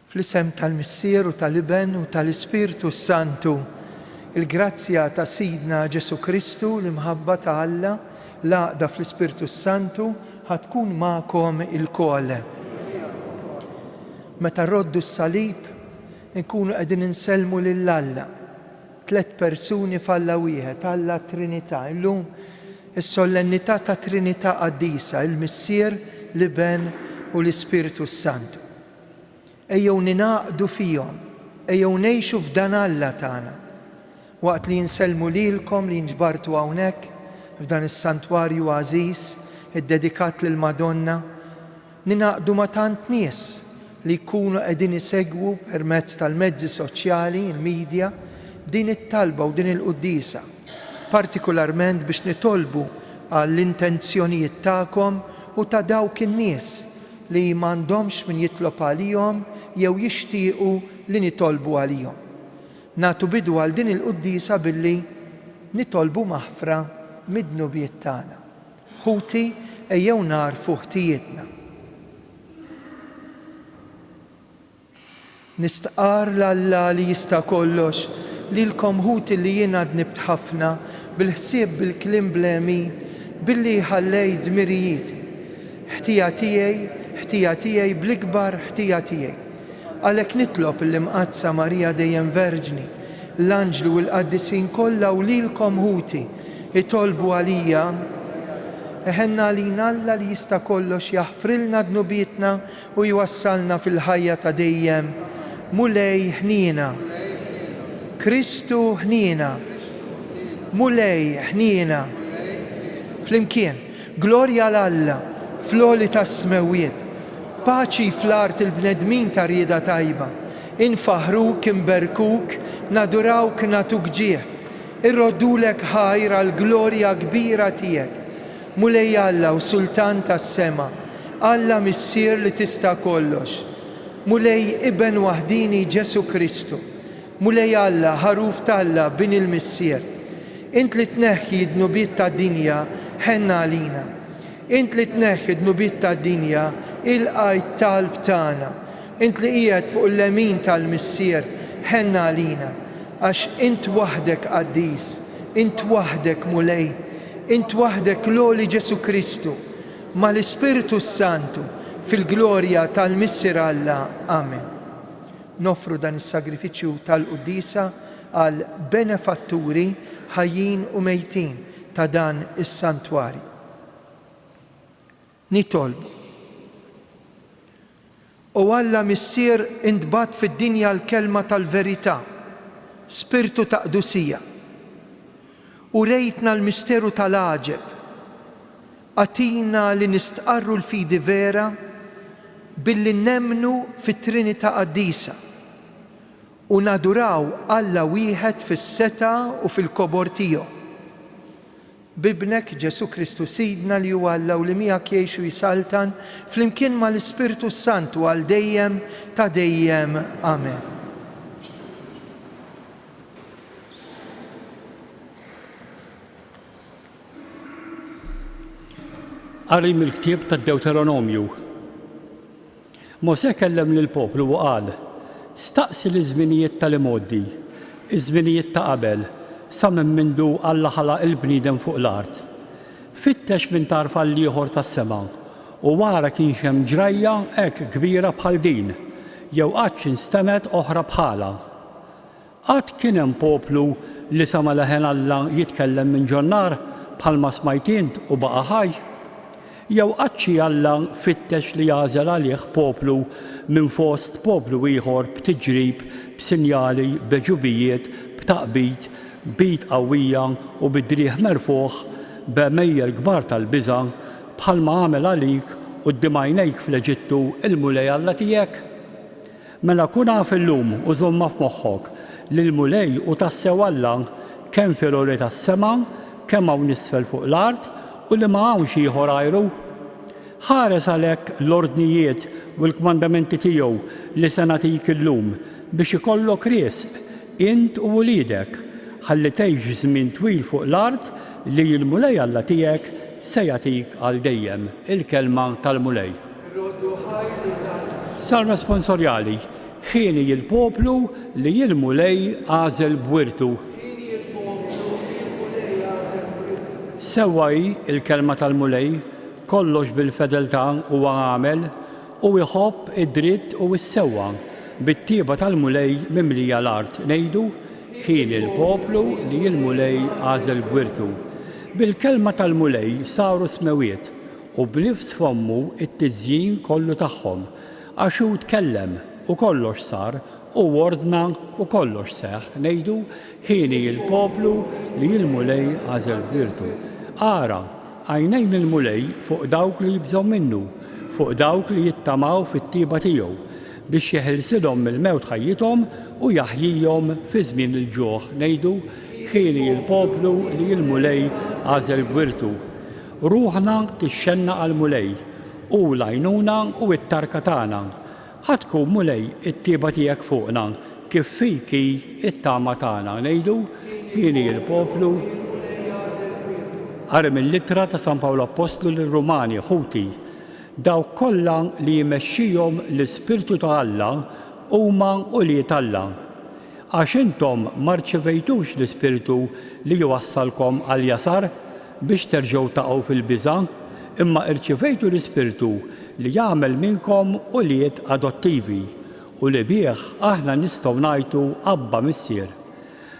Fl-isem tal-Missier u tal-Iben u tal-Ispirtu Santu, il-grazzja ta' Sidna Ġesu Kristu l-imħabba ta' Alla l-għaqda fl-Ispirtu Santu ħatkun ma'kom il-kol. Meta rroddu s-salib, nkunu qegħdin insellmu lill-Alla. 3 persuni f'Alla wieħed, Alla Trinità. Illum is-solennità ta' Trinità qaddisa, il-Missier, l-Iben u l-Ispirtu Santu. Ejjew ninaqdu fihom, ejjew ngħixu f'dan Alla tagħna. Waqt li nsellmu lilkom li nġbartu hawnhekk f'dan is-santwarju għażiż iddedikat lil Madonna, ninaqdu ma' tant nies li jkunu qegħdin isegwu permezz tal-mezzi soċjali, il-medja, din it-talba u din il-qudiesa, partikolarment biex nitolbu għall-intenzjonijiet tagħkom u ta' dawk in-nies li m'għandhomx min jitlob għalihom jew jixtiequ li nitolbu għalihom. Nagħtu bidu għal din il-qudiesa billi nitolbu maħfra mid-dnubiet tagħna. Ħuti ejjew narfu ħtijietna. Nistqar l-Alla li jista' kollox lilkom ħuti li jien għad nibt ħafna bil-ħsieb bil-kliem blemin billi ħallej dmirijieti. ħtija tiegħi bl-ikbar ħtija tiegħi. Għalhekk nitlob l-imqazza Marija dejjem Verġni, l-anġlu u l-qaddisin kollha u lilkom ħuti itolbu għalija eħenna għalina Alla li jista' kollox jaħfrilna dnubietna u jwassalna fil-ħajja ta' dejjem. Mulej ħnina, Kristu ħnina, mulej ħnina. Flimkien, glorja l-Alla, fl-għoli tas-smewiet, paċi fl-art il-bnedmin ta' rieda tajba, infaħruk, imberkuk, nadurawk, natuk ġieħ, irroddulek ħajr għal-glorja kbira tiegħek. Mulej Alla u Sultan tas-sema, Alla Missier li tista' kollox. Mulej Iben waħdini Ġesu Kristu. Mulej Alla ħaruf t'Alla bin il-Missier. Int li tneħħi d-nubiet tad-dinja ħenna għalina. Int li tneħħi d-nubiet tad-dinja il-qajt talb tagħna. Int li qiegħed fuq l-lemin tal-Missier ħenna għalina. Għax int waħdek qaddis, int waħdek mulej, int waħdek l-għoli Ġesu Kristu ma l-Ispirtu Santu fil-glorja tal-Missier Alla. Amen. Nofru dan is-sagrifiċċju tal-qudiesa għal benefatturi ħajjin u mejtin ta' dan is-santwarju. Nitolbu. U Alla Missier intbat fid-dinja l-kelma tal-verità, spirtu ta' qdusija. U rejtna l-misteru tal-għaġeb. Għatina li nistqarru l-fidi vera billi nemnu fit-Trinità qaddisa u naduraw Alla wieħed fis-seta u fil-kobor tiegħu. Bibnek Ġesu Kristu Sidna li huwa Alla u li miegħek jgħixu jisaltan flimkien mal-Ispirtu Santu għal dejjem ta' dejjem. Amen. Qari mill-ktieb tad-Deuteronomju. Mosè kellem lill-poplu u qal: staqsi l-iżminijiet tal-imoddi, iż-żminijiet ta' qabel, sa minn mindu Alla ħalaq il-bniedem fuq l-art. Fittex minn tarfa l-ieħor tas-sema u wara kien xem ġrajja hekk kbira bħal din, jew qatt instemet oħra bħalha. Qatt kien hemm poplu li sama leħen Alla jitkellem minn ġonnar bħalma smajt int u baqa' ħaj. Jew qatt Alla fittex li jażel għalih poplu minn fost poplu ieħor b'tiġrib, b'sinjali, b'ġubijiet, b'taqbit, bit qawwija u bid-drieħ merfuħ b'mejjer kbar tal-biża' bħalma għamel għalik quddiem għajnejk fl-Eġittu il-mulej Alla tiegħek. Mela kun għaf illum u żomma f'moħħok li l-mulej u tassew Alla kemm fil-għoli tas-sema, kemm hawn isfel fuq l-art u li ma hawnx ieħor għajru. Ħares għalhekk l-ordnijiet u l-kmandamenti tiegħu li se nagħtik illum biex ikollok riesq int u wliedek ħalli tgħix żmien twil fuq l-art li l-mulej Alla tiegħek se jagħtik għal dejjem. Il-kelma tal-mulej. Salma sponsorjali. ħini il-poplu li jilmu lej għażel bwirtu. Sewwaj il-kelma tal-mulej kollox bil-fedeltà huwa għamel u jħobb id-dritt u s-sewwa bit-tieba tal-mulej mimlija l-art ngħidu ħin il-poplu li jilmulej għażel bwirtu. Bil-kelma tal-mulej saru smewiet u b'nifs fommu it-tiżjin kollu tagħhom għax hu tkellem u kollox sar u wordna u kollox seħħ ngħidu ħini il-poplu li jilmulej għażel bwirtu. Ara għajnejn il-mulej fuq dawk li jibżgħu minnu, fuq dawk li jittamaw fit-tieba tiegħu biex jeħilsilhom mill-mewt ħajjithom u jaħjihom fi żmien il-ġuħ ngħidu ħini il-poplu li jilmulej għażel bwirtu. Ruħna tixxenna għall-mulej u l-għajnuna u t-tarka tagħna. Ħadd tkun mulej it-tieba tiegħek fuqna kif fiki it-tama tagħna ngħidu ħini il-poplu. Ara mill-littra ta' San Pawlu Apostlu lir-Rumani ħuti dawk kollha li jmexxihom l-Ispirtu ta' Alla huma uliet Alla. Għax intom ma rċevejtux l-Ispirtu li jwassalkom għal jasar biex terġgħu taqgħu fil-biża', imma rċevejtu l-Ispirtu li jagħmel minnkom uliet adottivi u li bih aħna nistgħu ngħidu Abba Missier.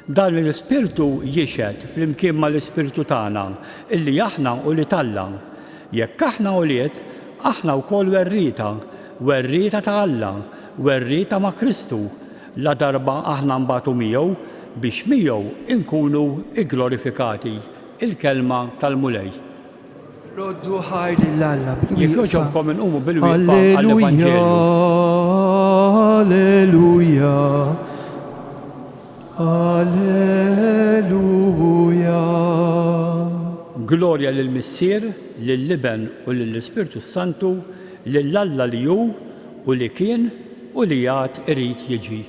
Dan l-Ispirtu jixed flimkien mal-Ispirtu tagħna illi aħna uliet Alla. Jekk aħna uliet, aħna wkoll werrieta ta' Alla, werrieta ma' Kristu, la darba aħna nbagħtu miegħu biex miegħu inkunu glorifikati. Il-kelma tal-mulej. Roddu ħajr lill-Alla bil-wieqfa. Jekk joġobkom inqumu bil-wieqfa għall-Evanġelju. Alleluja. Alleluja. Glorja lill-Missier, lill-Liben u lill-Ispirtu Santu, lill-Alla li hu u li kien u li għad irid jiġi.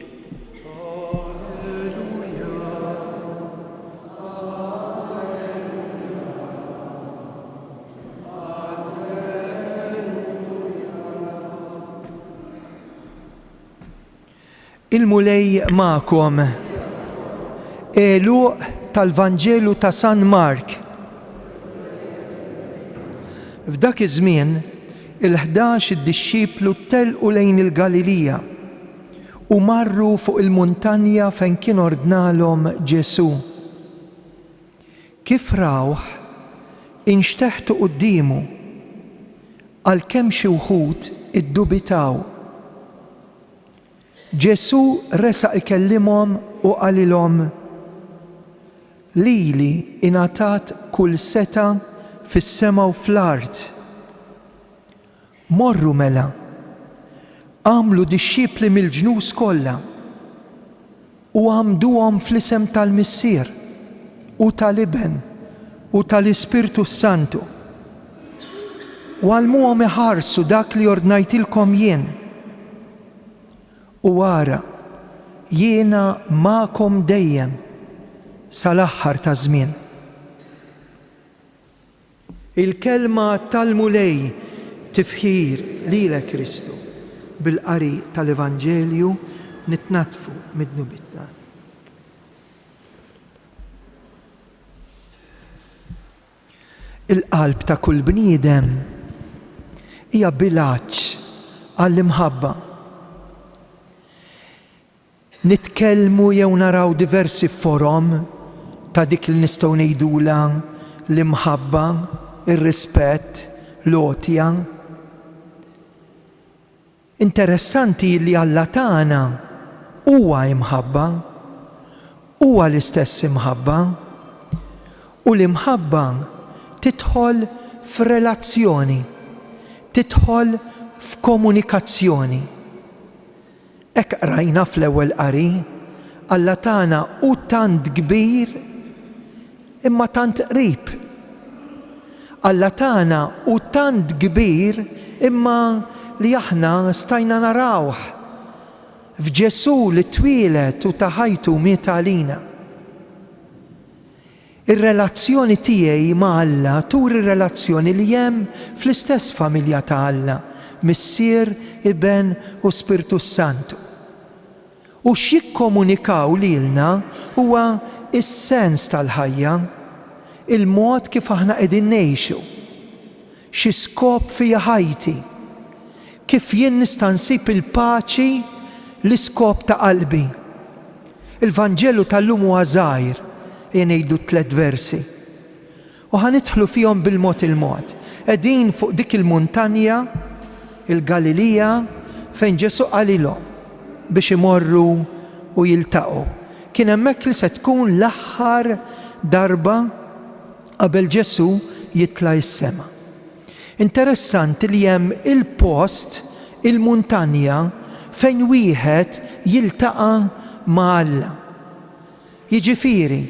Il-mulej ma'kom. Eluq tal-Vanġelu ta' San Mark. F'dak iż-żmien il-11 id-dixxiplu telqu lejn il-Galilija u marru fuq il-muntanja fejn kien ordnalhom Ġesù. Kif rawh inxteħtu qudiemu għalkemm xi wħud iddubitaw. Ġesù resaq ikellimhom u qalilhom lili ingħatat kull seta fis-sema u fl-art. Morru mela, għamlu dixxipli mill-ġnus kollha u għamduhom fl-isem tal-Missier u tal-Iben u tal-Ispirtu Santu. U għalmuhom iħarsu dak li ordnajtilkom jien. U ara jiena magħkom dejjem sal-aħħar ta' żmien. Il-kelma tal-mulej tifħir lilek Kristu bil-qari tal-Evanġelju nitnatfu mid-dnubit tagħna. Il-qalb ta' kull bniedem hija bilanċ għall-imħabba. Nitkellmu jew naraw diversi forom ta' dik li nistgħu ngħidula l-imħabba, ir-rispett, l-għotja. Interessanti li Alla tagħna huwa imħabba, huwa l-istess imħabba, u l-imħabba tidħol f'relazzjoni, tidħol f'komunikazzjoni. Hekk rajna fl-ewwel qari, Alla tagħna hu tant kbir imma tant qrib. Alla tagħna hu tant kbir imma li aħna stajna narawh f'Ġesù li twieled u ta' ħajtu miet għalina. Ir-relazzjoni tiegħi ma' Alla turi relazzjoni li hemm fl-istess familja ta' Alla, Missier, Iben u Spiritu Santu. U x'jikkomunikaw lilna huwa is-sens tal-ħajja, il-mod kif aħna qegħdin ngħixu, xi skop fija ħajti, kif jien nista' nsib il-paċi l-iskop ta' qalbi. Il-Vanġelu tal-lum huwa żgħir, jien ngħidu 3 versi. U ħanidħlu fihom bil-mod il-mod. Qegħdin fuq dik il-muntanja, il-Galilija, fejn Ġesu qalilhom biex imorru u jiltaqgħu. Kien hemmhekk li se tkun l-aħħar darba qabel Ġesu jitla' is-sema. Interessanti li hemm il-post, il-muntanja fejn wieħed jiltaqa' ma' Alla. Jiġifieri,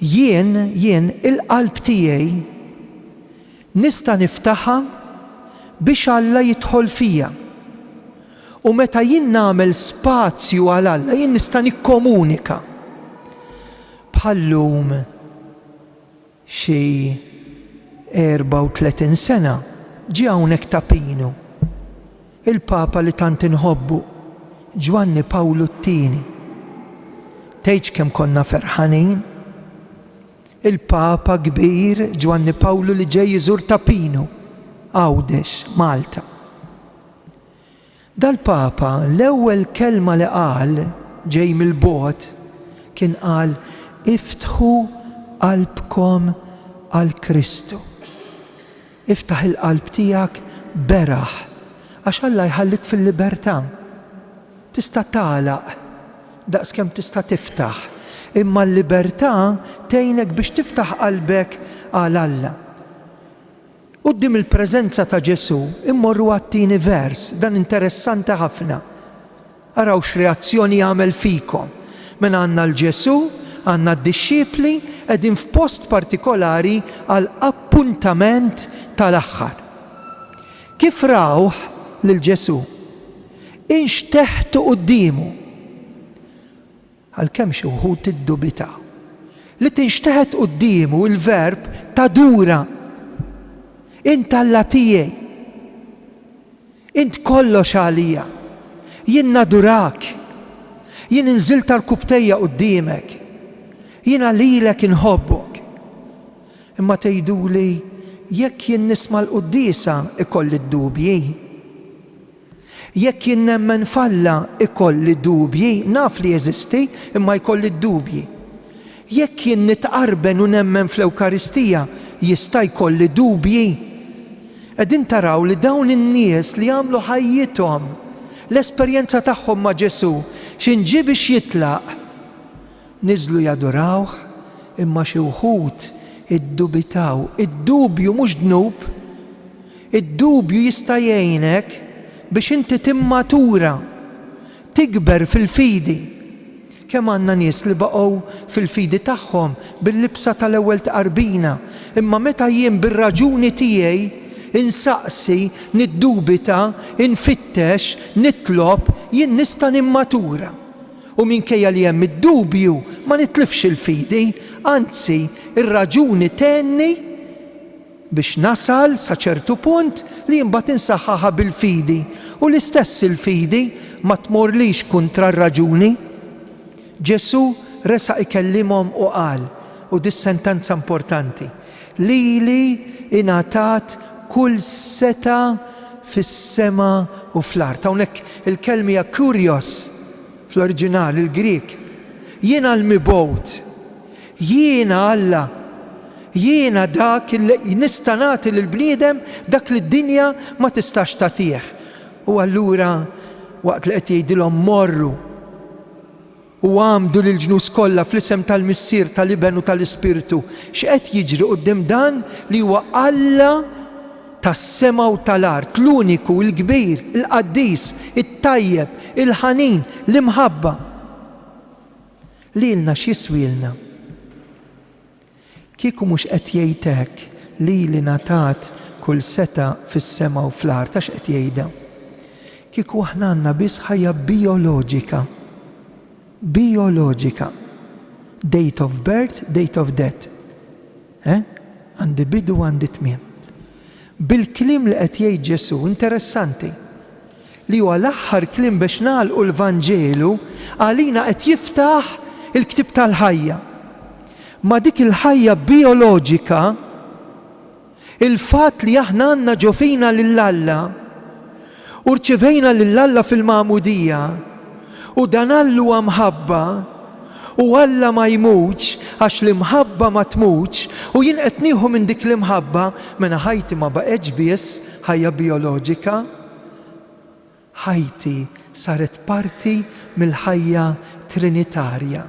jien il-qalb tiegħi nista' niftaħha biex Alla jidħol fija. U meta jien nagħmel spazju għal Alla, jien nista' nikkomunika. Bħallum xi 34 sena ġie hawnhekk ta' Pinu. Il-Papa li tant inħobbu, Ġwanni Pawlu II. Tgħidx kemm konna ferħanin? Il-Papa kbir Ġwanni Pawlu li ġej jiżur ta' Pinu, Għawdex, Malta. Dal-Papa l-ewwel kelma li qal ġej mill-bogħod kien qal iftħu qalbkom għal Kristu. Iftaħ il-qalb tiegħek beraħ għax Alla jħallik fil-libertà. Tista' tagħlaq daqskemm tista' tiftaħ, imma l-libertà tgħinek biex tiftaħ qalbek għal Alla. Quddiem il-preżenza ta' Ġesu immorru għat-tieni vers, dan interessanti ħafna. Araw x'reazzjoni jagħmel fikom. Minn għandna l-Ġesu, għandna d-dixxiepli qegħdin f'post partikolari għal appuntament tal-aħħar. Kif rawh lil Ġesu? Inxteħtu quddiemu. Għalkemm xi wħud iddubitaw. Li tinxteħet quddiemu il-verb tadura. Int Alla tiegħi. Int kollox għalija. Jien nadurak. Jien inżilt tal-kubtejja quddiemek. Jiena lilek inħobbok. Imma tgħiduli jekk jien nisma' l-quddiesa ikolli d-dubji. Jekk jien nemmen falla ikolli dubji, naf li jeżisti imma jkolli d-dubji. Jekk jien nitqarben u nemmen fl-Ewkaristija jista' jkolli dubji. Qegħdin taraw li dawn in-nies li għamlu ħajjithom l-esperjenza tagħhom ma' Ġesu x'inġi biex jitlaq. Niżlu jadurawh imma xi wħud iddubitaw. Id-dubju mhux dnub. Id-dubju jista' jgħinek biex inti timmatura, tikber fil-fidi. Kemm għandna nies li baqgħu fil-fidi tagħhom bil-libsa tal-ewwel tqarbina, imma meta jien bir-raġuni tiegħi insaqsi, niddubita, infittex, nitlob, jien nista' nimmatura. U minkejja li hemm id-dubju ma nitlifx il-fidi, anzi ir-raġuni tenni biex nasal sa ċertu punt li imbagħad insaħħaħa bil-fidi. U l-istess il-fidi ma tmorlix kontra r-raġuni. Ġesu resaq ikellimhom u qal, u dis sentenza importanti, lili ingħatat kull seta fis-sema u fl-art. Hawnhekk il-kelma hija kurios fl-oriġinal, il-Grik. Jiena l-mibgħut, jiena Alla, jiena dak li nista' nagħti lill-bniedem dak li d-dinja ma tistax tagħtih. U allura waqt li qed jgħidilhom morru u għamdu lill-ġnus kollha fl-isem tal-Missier, tal-Iben u tal-Ispirtu, x'qed jiġri quddiem dan li huwa Alla tas-sema u tal-art, l-uniku, il-kbir, il-qaddis, it-tajjeb, il-ħanin, l-imħabba. Lilna x'jiswilna? Kieku mhux qed jgħid hekk li ngħatat kull seta fis-sema u fl-art, għax qed jgħidha? Kieku aħna għandna biss ħajja bioloġika. Bioloġika. Date of birth, date of death. Għandi bidu għandi tmiem. Bil-kliem li qed jgħid Ġesu, interessanti. li huwa l-aħħar kliem biex nagħlqu l-Vanġelu għalina qed jiftaħ il-ktib tal-ħajja. Ma dik il-ħajja bioloġika, il-fatt li aħna għandna ġofina lill-Alla u rċevejna lill-Alla fil-Magħmudija u dan Allu mħabba u Alla ma jmutx għax l-imħabba ma tmutx u jien qed nieħu minn dik l-imħabba mela ħajti ma baqgħetx biss ħajja bioloġika, ħajti saret parti mill-ħajja trinitarja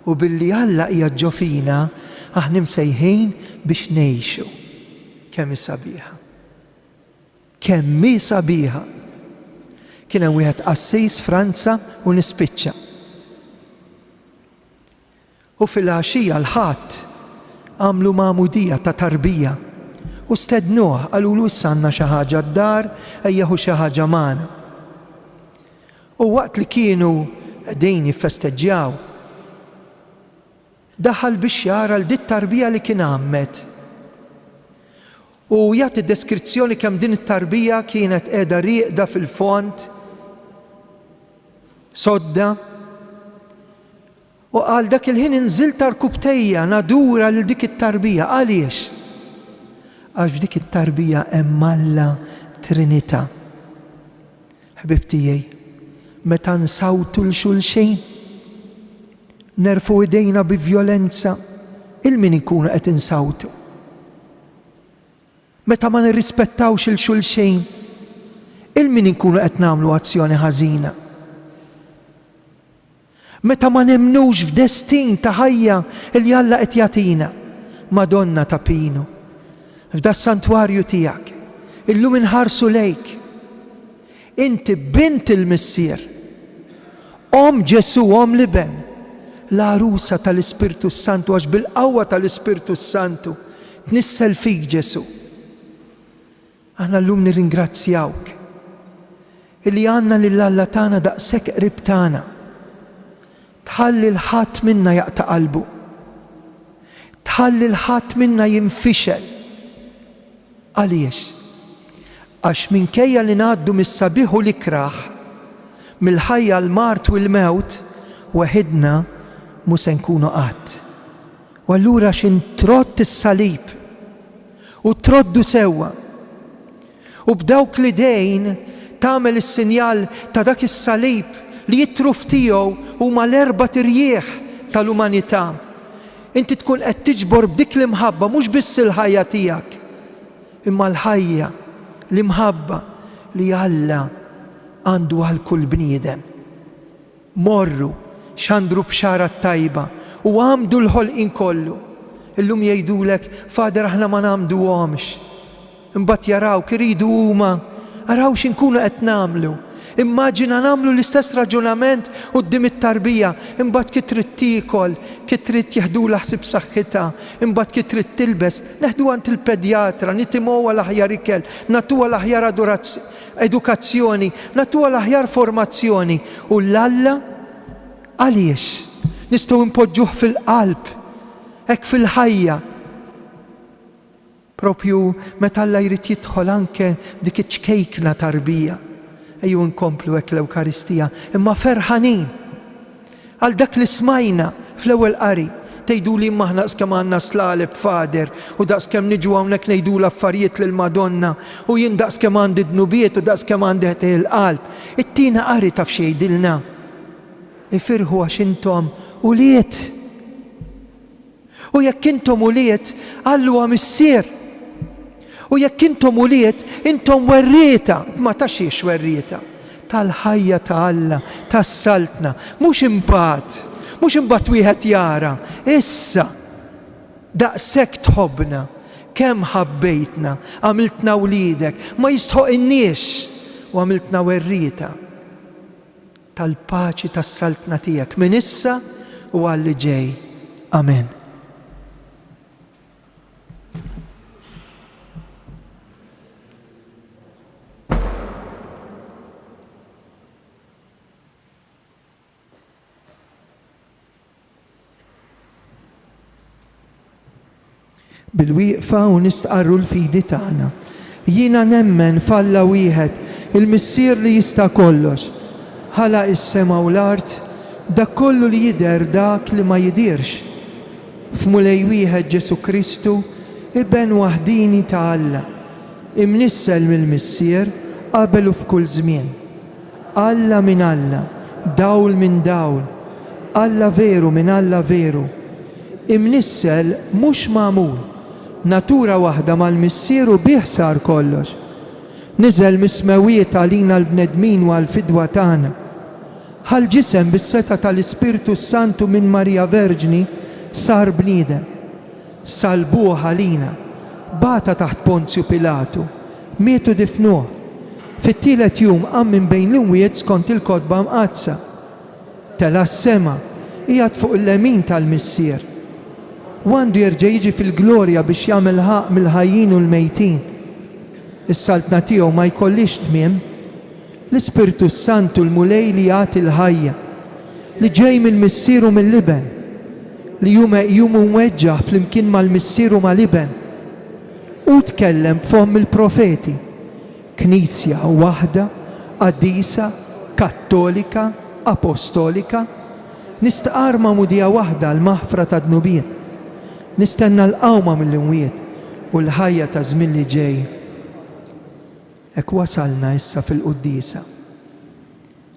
u billi Alla hija ġofina aħna msejħin biex ngħixu. Kemm hi sabiħa. Kemm hi sabiħa. Kien hemm wieħed Assis Franza u nispiċċa. U fil-għaxija l-ħadd għamlu magħmudija ta' tarbija u stednuh qalulu issa għandna xi ħaġa d-dar ejjeħu xi ħaġa magħna. U waqt li kienu qegħdin jiffesteġġjaw daħal biex jara l-dit tarbija li kien għammet. U jagħti deskrizzjoni kemm din it-tarbija kienet qiegħda rieqda fil-font sodda u qal dak il-ħin inżilt arkubtejja nadura lil dik it-tarbija. Għaliex? Għax dik it-tarbija hemm Alla Trinità. Ħbib tiegħi, meta nsawtu l-xulxejn, nerfu idejna bi vjolenza, il-min ikunu qed insawtu. Meta ma nirrispettawx il-xulxejn, il-min ikunu qed nagħmlu azzjoni ħażina. Meta ma nemnux f'destin ta' ħajja li Alla qed jagħtina. Madonna ta' Pino, f'da s-santwarju tiegħek, illum inħarsu lejk. Inti bint il-Missier, Ġesu, liben, l-arusa tal-Ispirtu Santu, għax bil-qawwa tal-Ispirtu Santu tnissel fik Ġesu. Aħna llum nirringrazzjawk illi għandna lill-Alla tagħna daqshekk qrib tagħna. Tħalli l-ħadd minna jaqta' qalbu. Tħalli l-ħadd minna jinfixel. Għaliex? Għax minkejja li ngħaddu mis-sabiħ u l-ikraħ, mill-ħajja l-mart u l-mewt, waħedna mhu se nkunu qatt. U allura x'intrott is-salib u troddu sewwa. U b'dawk l-idejn tagħmel is-sinjal ta' dak is-salib li jitruf tiegħu huma l-erba' tirjieħ tal-umanità. Inti tkun qed tiġbor b'dik l-imħabba mhux biss il-ħajja tiegħek, imma l-ħajja l-imħabba li Alla għandu għal kull bniedem. Morru x'għandru bxara tajba u għamdu l-ħolqien kollu. Illum jgħidulek, Fader aħna ma nagħmduhomx. Imbagħad jarawk iridu huma, araw x'inkunu qed nagħmlu. Immaġina nagħmlu l-istess raġunament quddiem it-tarbija, imbagħad kif trid tiekol, kif trid jeħdula ħsieb saħħitha, imbagħad kif trid tilbes, neħdu għand il-pedjatra, nitimgħuha l-aħjar ikel, nagħtuha l-aħjar edukazzjoni, nagħtuha l-aħjar formazzjoni. U l-Alla għaliex nistgħu npoġġuh fil-qalb, hekk fil-ħajja. Propju meta Alla jrid jidħol anke dik iċ-ċkejkna tarbija. Ejju nkomplu hekk l-Ewkaristija, imma ferħanin għal dak li smajna fl-ewwel qari. Tgħiduli imma aħna daqskemm għandna slaleb Fader u daqskemm niġu hawnhekk ngħidula affarijiet lill-Madonna u jien daqskemm għandi dnubiet u daqskemm għandi ħteħ il-qalb. It-tiena qari taf xejdilna. Ifirħu għax intom uliet. U jekk intom uliet, Allu huwa missier. U jekk intom uliet, intom werrieta, ma ta' xiex werrieta. Tal-ħajja ta' Alla, tas-saltna, mhux imbagħad wieħed jara. Issa daqshekk tħobbna, kemm ħabbejtna, għamiltna wliedek, ma jistħoqinniex u għamiltna werrieta tal-paċi tas-saltna tiegħek minn issa u għalli ġej. Amen. Bil-wieqfa u nistqarru l-fidi tagħna. Jiena nemmen f'Alla wieħed il-missier li jista' kollox. Ħalaq is-sema u l-art, dak kollu li jidher dak li ma jidirx. F'mulej wieħed Ġesu Kristu, iben waħdini ta' Alla, imnissel mill-missier qabel u f'kull żmien. Alla minn Alla, dawl minn dawl, Alla veru minn Alla veru. Imnissel mhux magħmul, natura waħda mal-missier u bih sar kollox. Niżel mismewiet għalina l-bnedmin u għal-fidwa tagħna. Ħal ġisem bis-seta tal-Ispirtu Santu minn Marija Verġni sar bniedem. Salbuh għalina, bata taħt Ponzju Pilatu, mietu difnuh. Fit-tielet jum qam minn bejn l-imwiet skont il-kotba mqazza. Tela s-sema, qiegħed fuq il-lemin tal-missier. Għandu jerġa' jiġi fil-glorja biex jagħmel ħaq mill-ħajjin u l-mejtin. Is-saltna tiegħu ma jkollix tmiem. L-Ispirtu Santu l-mulej li jagħti l-ħajja, li ġej mill-missier u mill-liben, li jum mweġġaħ flimkien mal-missier u mal-liben. U tkellem b'fom il-profeti. Knisja waħda, qaddisa, kattolika, apostolika, nistaqar mudija waħda l-maħfra ta' dnubiet. Nistenna l-qawma mill-imwiet u l-ħajja ta' żmien li ġej. Ek wasalna issa fil-quddisa.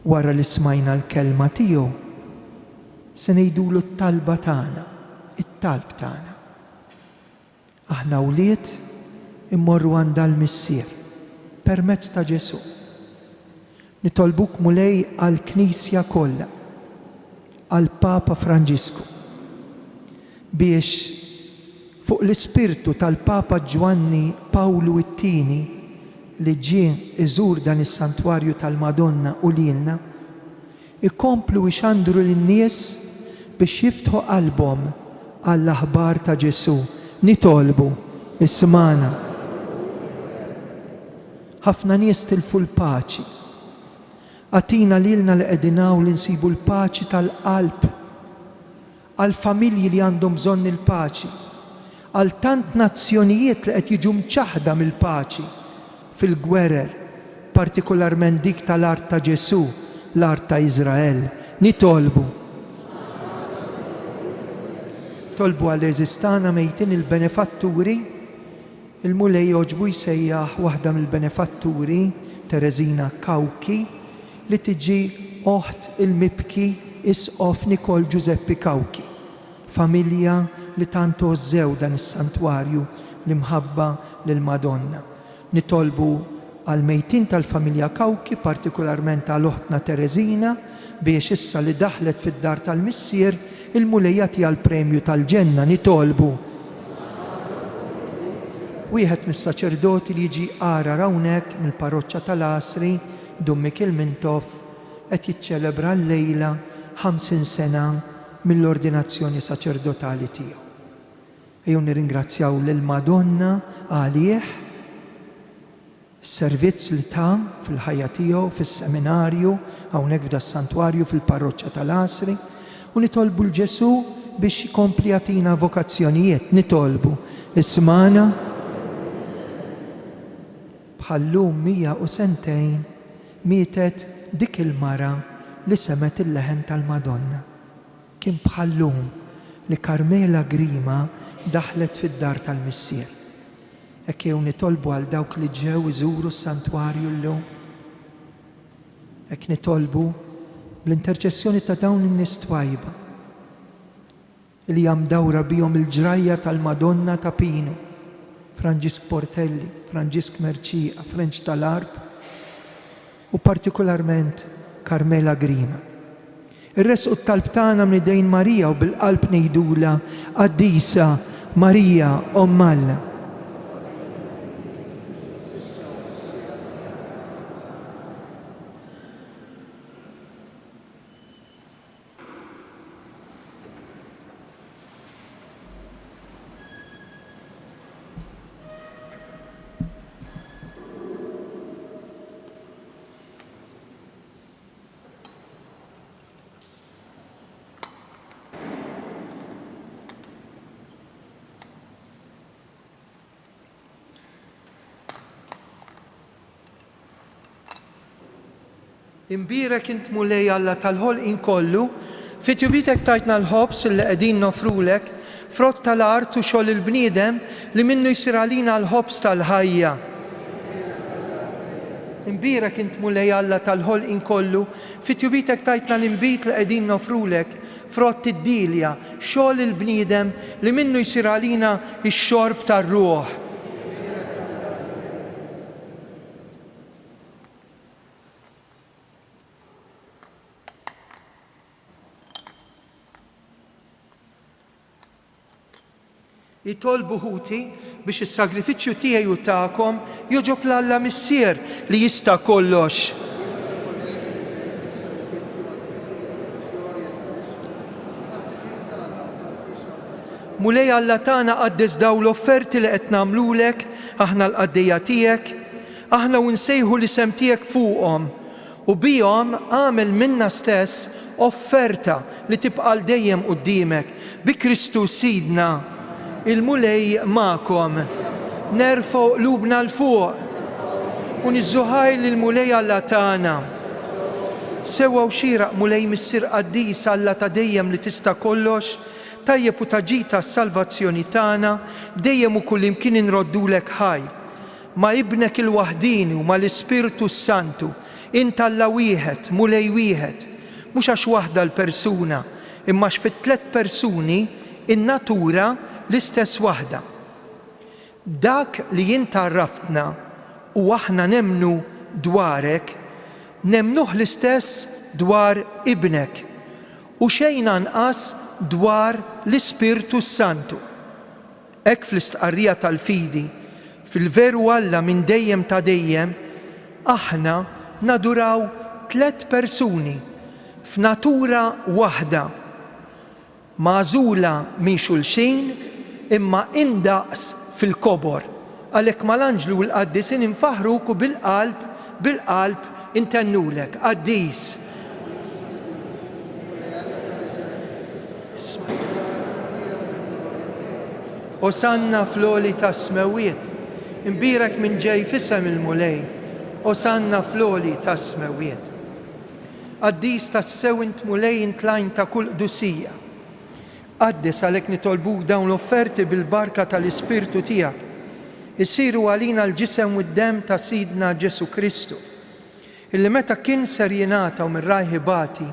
Wara li smajna l-kelma tiegħu, se ngħidulu t-talba tagħna, it-talb tagħna. Aħna wlied immorru għand l-missier permezz ta' Ġesu. Nitolbuk mulej għall-Knisja kollha, għall-Papa Franġisku, biex fuq l-ispirtu tal-Papa Ġwanni Pawlu it-Tieni li ġie iżur dan is-santwarju tal-Madonna u lilna, ikomplu ixandru lin-nies biex jiftħu qalbhom għall-aħbar ta' Ġesu. Nitolbu, ismana. Ħafna nies tilfu l-paċi. Għatina lilna li qegħdinaw li nsibu l-paċi tal-qalb, għall-familji li għandhom bżonn il-paċi, għal tant nazzjonijiet li qed jiġu mċaħda mill-paċi fil-gwerer, partikolarment dik tal-art ta' Ġesu, l-art ta' Iżrael. Nitolbu. Tolbu għall-eżistana mejtin il-benefatturi, il-mulej joġbu jsejjaħ waħda mill-benefatturi, Terezina Kawki, li tiġi oħt il-mibki isqof Nikol Giuseppi Kawki, familja li tanto żew dan is-santwarju li mħabba lill-Madonna. Nitolbu għal-mejtin tal-familja Kawki, partikolarment għal-oħtna Terezina, biex issa li daħlet fid-dar tal-missier il-mulej jagħti għall-premju tal-ġenna. Nitolbu. Wieħed mis-saċerdoti li jiġi qara hawnhekk mill-parroċċa tal-Asri, Dummi Kilmintof, qed jiċċelebra l-lejla 50 sena mill-ordinazzjoni saċerdotali tiegħu. Ejjew nirringrazzjaw lill-Madonna għalih is-servizz li ta' fil-ħajja tiegħu fis-seminarju hawnhekk f'da s-santwarju fil-parroċċa tal-Asri u nitolbu l-Ġesu biex jkompli jagħtina vokazzjonijiet. Nitolbu ismana bħallum 102 mietet dik il-mara li semet il-leħen tal-Madonna. Kien bħallum li Karmela Grima daħlet fid-dar tal-missier. Hekk jew nitolbu għal dawk li ġew iżuru s-santwarju llum. Hekk nitolbu bl-interċessjoni ta' dawn in-nies twajba li jamdawra bihom il-ġrajja tal-Madonna ta' Pinu, Franġisk Portelli, Franġisk Merċija, Frenċ tal-Arb u partikolarment Karmela Grima. Ir-resqu t-talb tagħna minn idejn Marija u bil-qalb ngħidula Qaddisa Marija Omm Alla. Imbirek int mulej Alla tal-ħolqien kollu, fit-tjubitek tajtna l-ħobs li qegħdin nofrulek, frott tal-art u xogħol il-bniedem li minnu jsir għalina l-ħobs tal-ħajja. Imbirek int mulej Alla tal-ħolqien kollu, fit-tjubitek tajtna l-imbit li qegħdin nofrulek, frott id-dilja, xogħol il-bniedem li minnu jsir għalina x-xorb tar-ruħ. Jitolbu ħuti biex is-sagrifiċċju tiegħi u tagħkom joġob l-Alla missier li jista' kollox. Mulej Alla tagħna qaddes daw l-offerti li qed nagħmlulek aħna l-qaddejja tiegħek, aħna u nsejħu l-isem tiegħek fuqhom u bihom għamel minna stess offerta li tibqa' dejjem quddiemek bi Kristu Sidna. Il-mulej ma'kom, nerfgħu qlubna l-fuq u niżżuħaj lill-mulej Alla tagħna. Sewwa u xieraq mulej missier qaddis Alla ta' dejjem li tista' kollox, tajjeb u taġita s-salvazzjoni tagħna, dejjem u kullimkien inroddulek ħaj. Ma' ibnek il-waħdini u mal-Ispirtu Santu, int Alla wieħed, mulej wieħed, mhux għax waħda l-persuna, imma fit-tliet persuni in-natura l-istess waħda. Dak li jinta arraftna u aħna nemnu dwarek, nemnuh l-istess dwar ibnek u xejn anqas dwar l-Ispirtu Santu. Hekk fl-istqarrija tal-fidi, fil-veru Alla minn dejjem ta' dejjem, aħna naduraw tliet persuni f'natura waħda, magħżula minn xulxin imma indaqs fil-kobor. Għalhekk mal-anġlu u l-qaddisin infaħruku bil-qalb intennulek. Qaddis. Osanna fl-oli ta' smewiet, imbirek minn ġej fisem il-mulej. Osanna fl-oli ta' smewiet. Qaddis ta' sewint mulej intlajn ta' kull qdusija. Qaddis għalhekk nitolbuk dawn l-offerti bil-barka tal-Ispirtu tiegħek, isiru għalina l-ġisem u d-dem ta' Sidna Ġesu Kristu, illi meta kien ser jingħataw mir-rajħibati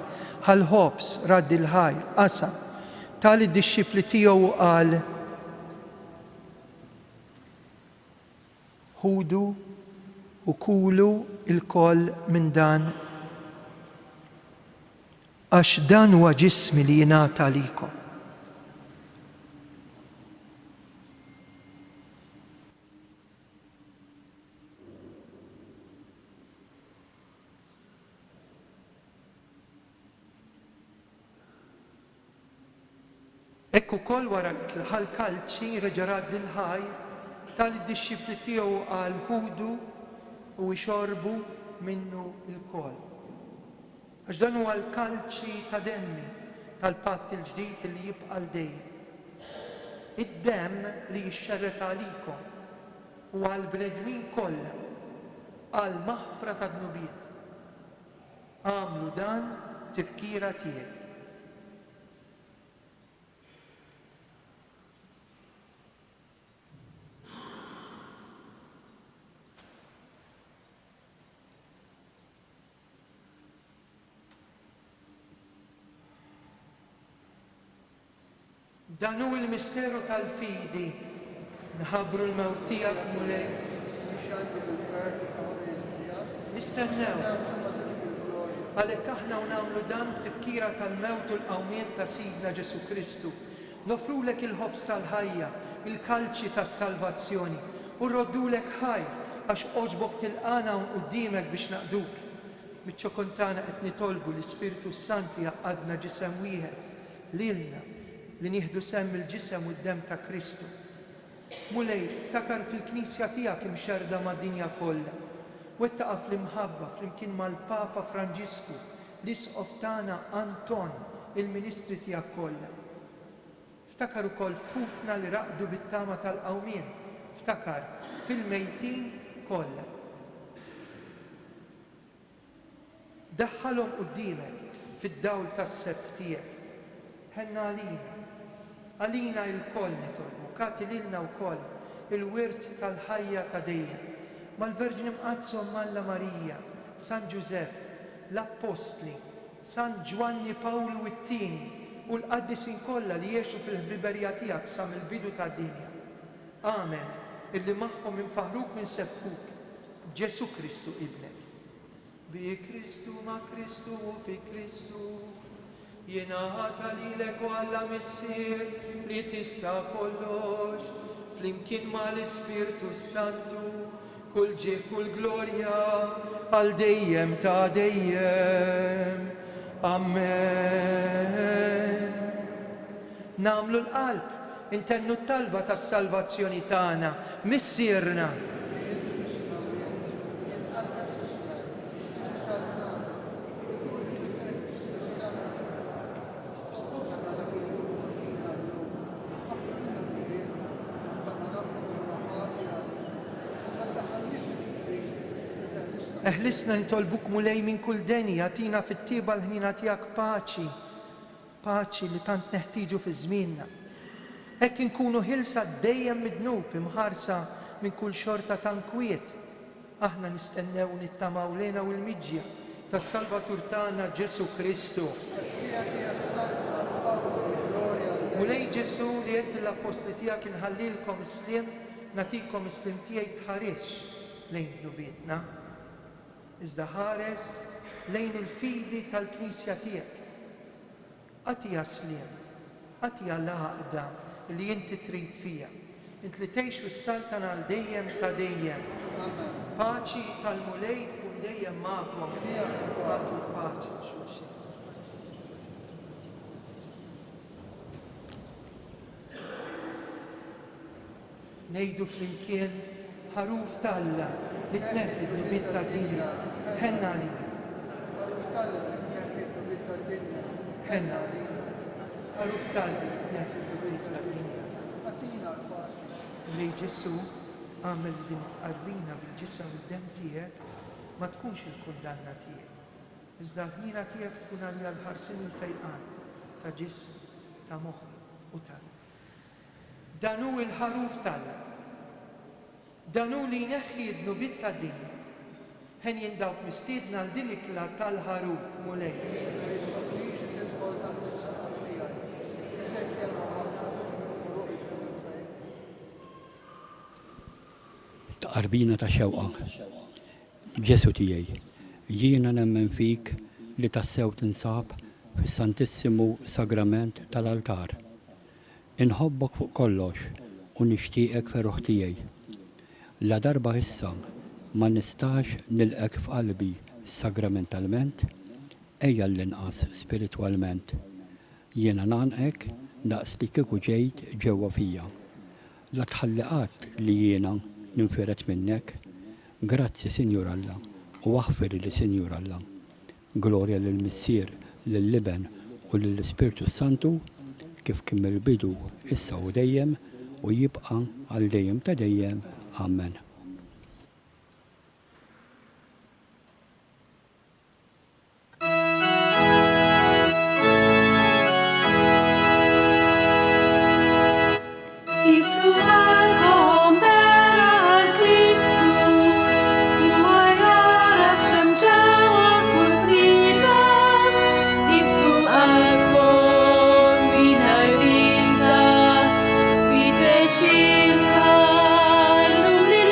ħal-ħobs raddi l-ħajr qasam tal-id-dixxipli tiegħu qal: ħudu u kulu il-koll minn dan, għax dan huwa ġismi li jingħata għalikom. Ekku kol wara l-kalċi reġarad dil-ħaj tal-dixxipli tiegħu qal ħudu u jxorbu minnu il-kol. Għax dan huwa l-kalċi ta' demmi tal-patt il-ġdid li jibqa' l-dejjem. Id-demm li jixxerret għalikom u għall-bnedmin kollha għal maħfra ta' dnubiet. Għamlu dan tifkira tiegħi. Dan hu l-misteru tal-fidi, nħabbru l-mewt tiegħek mulej. Nistennew. Għalhekk aħna nagħmlu dan b'tifkira tal-mewt u l-qawmiet ta' Sidna Ġesu Kristu. Nofrulek il-ħobs tal-ħajja, il-kalċi tas-salvazzjoni u rroddulek ħaj għax oġbok tilqana quddiemek biex naqduk. Biċ-ċokontana qed nitolbu l-Ispirtu Santi jaqgħadna ġisem wieħed lilna li nieħdu semm il-ġisem u d-dem ta' Kristu. Mulej, ftakar fil-Knisja tiegħek imxerda mad-dinja kollha. Wettaqa' fl-imħabba flimkien mal-Papa Franġisku, l-isqof tagħna Anton, il-Ministri tiegħek kollha. Ftakar ukoll f'ħutna li raqdu bit-tama tal-qawmien. Ftakar fil-mejtin kollha. daħħalhom qudiemek fid-dawl tas-sebt tiegħek. Ħenna għalina l-koll nitolbu, kati lilna wkoll il-wirt tal-ħajja ta' dejjem. Mal-Verġni Mqazzom Malla Marija, San Giuseppe, l-Apostli, San Giovanni Pawlu it-Tieni u l-qaddisin kollha li jgħixu fil-ħbiberija tiegħek sa mill-bidu tad-dinja. Amen. Illi magħhom infaħruk minn sebbkuk Ġesu Kristu ibnek. Bi Kristu ma' Kristu u fi Kristu jingħata lilek u Alla Missier li tista' kollox flimkien mal-Ispirtu Santu kull ġih kull glorja għal dejjem ta' dejjem. Amen. Namlu l-qalb, intennu t-talba tas-salvazzjoni tagħna, missierna. Eħlisna nitolbuk mulej minn kull deni, għatina fit-tiba l-ħnina tiegħek paċi, paċi li tant neħtieġu fi żmienna. Hekk inkunu ħilsa dejjem midnub imħarsa minn kull xorta ta' nkwiet. Aħna nistennew nittamaw lejna u l-miġja tas-Salvatur tagħna Ġesu Kristu. Mulej Ġesu li qed l-Apostli tiegħek inħallilkom isliem, nagħtikom isliem tiegħi tħares lejn nubietna. Iżda ħares lejn il-fidi tal-Knisja tiegħek. Għatija sliem, għatija l-għaqda li inti trid fija. Int li tgħix fis-saltan għal dejjem ta' dejjem. Paċi tal-mulej tkun dejjem magħkom. Għatu paċi xulxin. Ngħidu flimkien ħaruf talla li tneħħi l-bit tad-dinja. Ħenna għalija. Ħaruf talla li tneħħi l-bit tad-dinja. Ħenna għalija. Ħaruf talla li tneħħi l-bit tad-dinja. Għatina l-paċi. Lej Ġesu għamel din tqarrina bil-ġisem u d-dem tiegħek ma tkunx il-kundanna tiegħek. Iżda l-ħnina tiegħek tkun għalija l-ħarsin il-fejqan ta' ġism, ta' moħħ u tal. Dan hu il-ħaruf talla. Dan hu li jneħħi d-nubiet tad-dinja. Ħen jindawk mistiedna għal din ikla tal-ħaruf mulej. Taqarbina ta' xewqa. Ġesu tiegħi, jiena nemmen fik li tassew tinsab fis-Santissimu Sagrament tal-Altar. Inħobbok fuq kollox u nixtieqek fer-ruħ tiegħi. La darba issa ma nistax nilqek f'qalbi sagramentalment, ejja l-inqas spiritwalment. Jiena nagħnqek daqs li kieku ġejt ġewwa fija. La tħalliqat li jiena ninfiret minnek, grazzi Sinjur Alla u aħfir li Sinjur Alla. Glorja lill-Missier, lill-Liben u lill-Ispirtu Santu kif kien mill-bidu issa u dejjem u jibqa' għal dejjem ta' dejjem. Amen. Lulil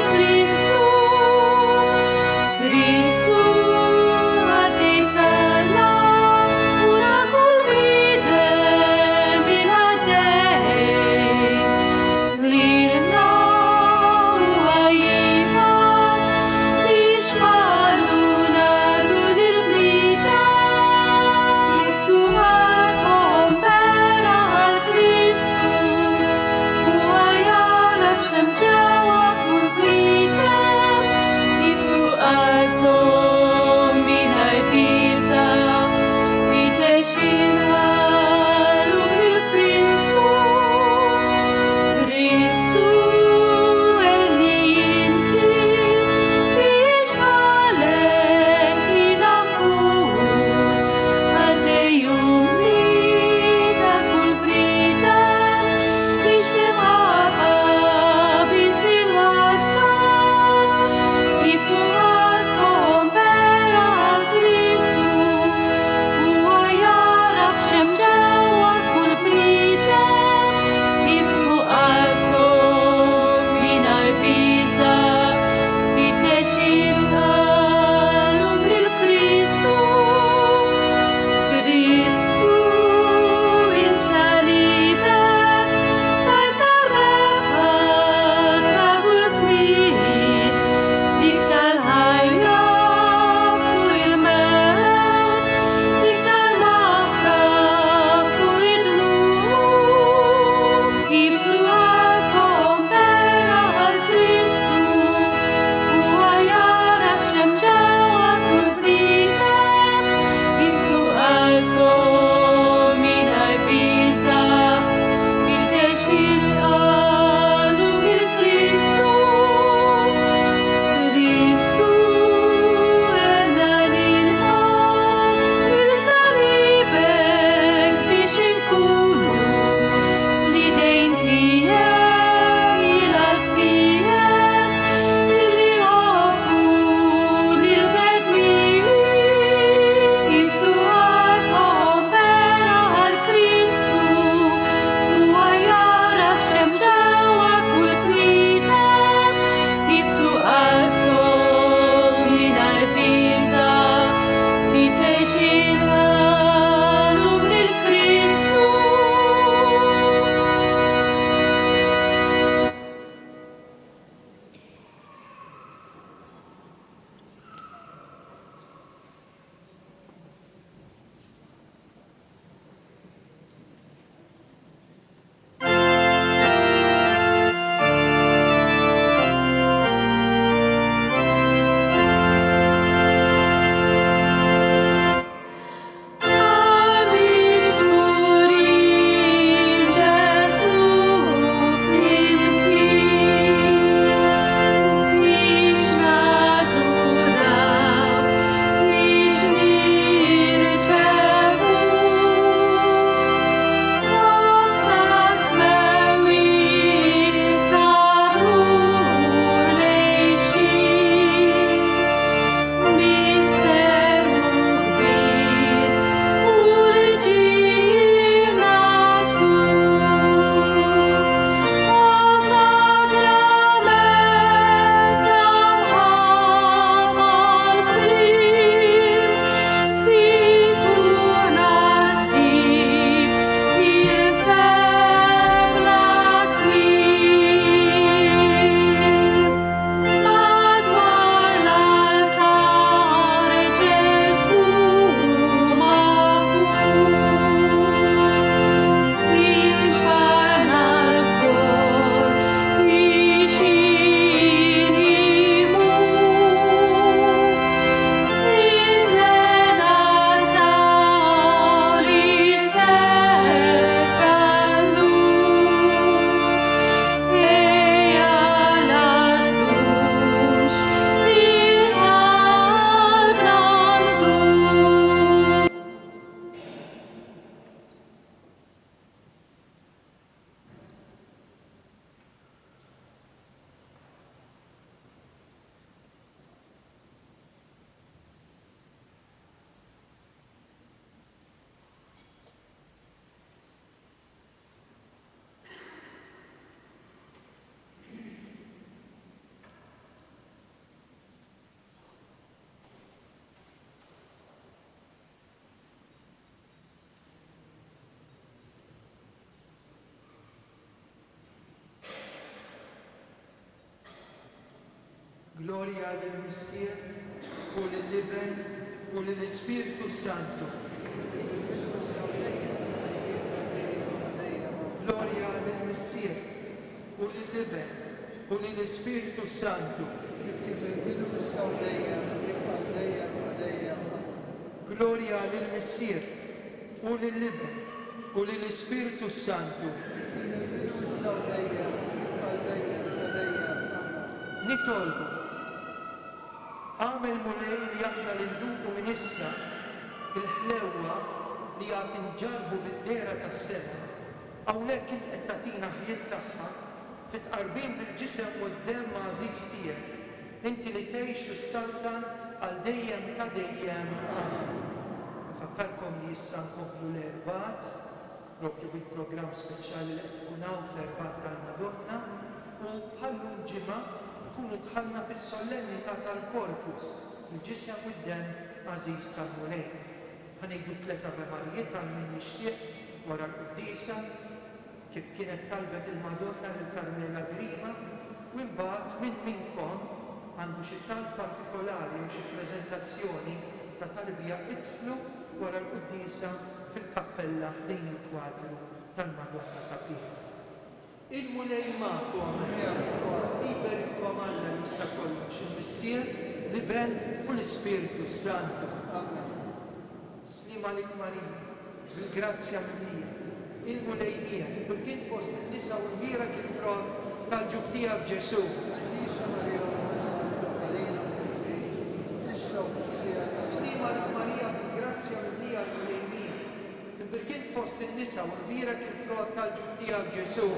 Gloria lill-Missier u lill-Iben u lill-Ispiritu Santu. Gloria lill-Missier u lill-Iben u lill-Ispiritu Santu. Gloria lill-Missier u lill-Iben u lill-Ispiritu Santu. Nitolbu għamel mulej li aħna l-induqu minn issa il-ħlewwa li għad inġarbu bid-dera tas-sema hawnhekk kif qed tagħtina ħliet tagħha fit-qarbien bil-ġisem u d-demm għażiż tiegħek. Inti li tgħix fis-Saltan għal dejjem ta' dejjem. Nfakkarkom li issa nkomplu l-Erbat, propju bil-programm speċjali li qed tkun hawn fl-Erbat tal-Madonna u bħallum ġimgħa nkunu dħalna fis-solennità tal-Korpus, il-ġisem u d-demm għażiż tal-mulej. Ħanejdu 3 Ave Marijiet għal min jixtieq wara l-Qudiesa kif kienet talbet il-Madonna lil Karmela Grima u mbagħad minn minnkom għandu xi talb partikolari u xi preżentazzjoni ta' talbija idħlu wara l-Qudiesa fil-kappella ħdejn il-kwadru tal-Madonna ta' Pira. Il-mulej magħkom, iberilkom Alla li jista' kollox, il-Missier, l-Iben u l-Ispiritu Santu. Slim għalik Marija, bil-grazzja minnija, il-mulej miegħek, bil-kien fost in-nisa u l-mira kif frott tal-ġuftija b'Ġesu. Slim għalik Marija, bil-grazzja minnija l-mulej miegħek, bil-kien fost in-nisa u l-mira kif frott tal-ġuftija b'Ġesu.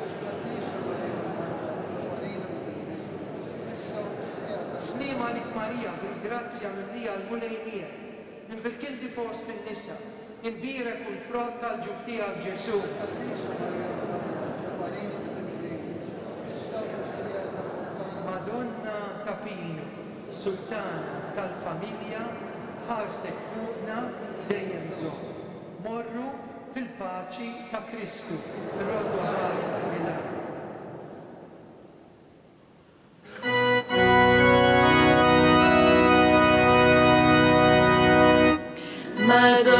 Slim għalik Marija, bil-grazzja minnija l-mulej miegħek, bil-kien fost in-nisa, imbirek u l-frott tal-ġuftija b'Ġesu. Madonna ta' Pino, Sultana tal-familja, ħarstek fuqna dejjem żomm. Morru fil-paċi ta' Kristu, roddu ħalu il-għal. Madonna